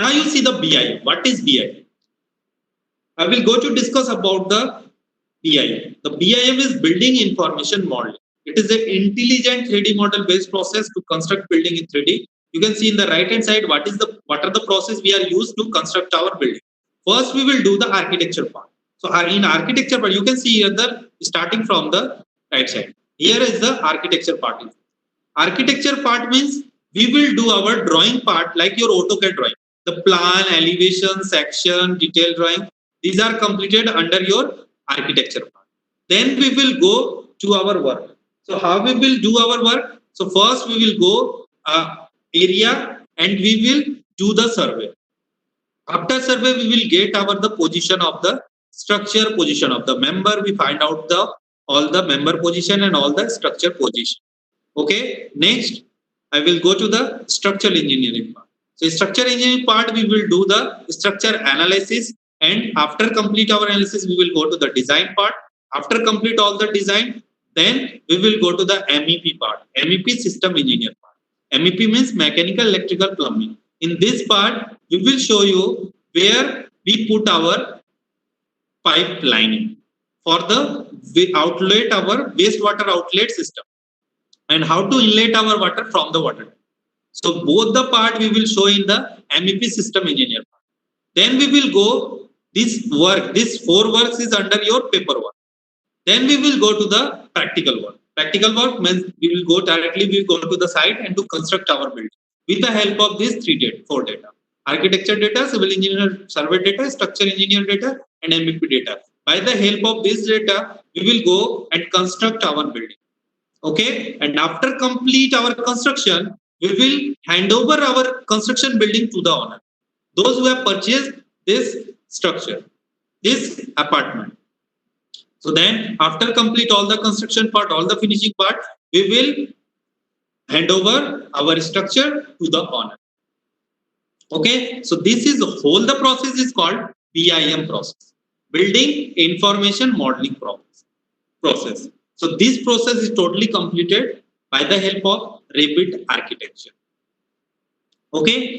Now you see the BIM. What is BIM? I will go to discuss about the BIM. The BIM is Building Information Modeling. It is an intelligent 3D model based process to construct building in 3D. You can see in the right hand side what are the process we are used to construct our building. First, we will do the architecture part. So in architecture part, you can see here the starting from the right side. Here is the architecture part. Architecture part means we will do our drawing part like your AutoCAD drawing. The plan, elevation, section, detail drawing. These are completed under your architecture part. Then we will go to our work. So how we will do our work? So first we will go area and we will do the survey. After survey, we will get the position of the structure, position of the member. We find out all the member position and all the structure position. Okay. Next, I will go to the structural engineering part. So structural engineering part, we will do the structure analysis, and after complete our analysis, we will go to the design part. After complete all the design, then we will go to the MEP part. MEP system engineer part. MEP means mechanical, electrical, plumbing. In this part, we will show you where we put our pipeline for the outlet, our wastewater outlet system, and how to inlet our water from the water. So both the part we will show in the MEP system engineer part. Then we will go this work. This 4 works is under your paperwork. Then we will go to the practical work. Practical work means we will go directly. We will go to the site and to construct our building with the help of these 4 data: architecture data, civil engineer survey data, structure engineer data, and MEP data. By the help of this data, we will go and construct our building. Okay, and after complete our construction, we will hand over our construction building to the owner. Those who have purchased this structure, this apartment. So then, after complete all the construction part, all the finishing part, we will hand over our structure to the owner. Okay, so this is the process is called BIM process, Building Information Modeling process. So this process is totally completed by the help of Revit architecture. Okay.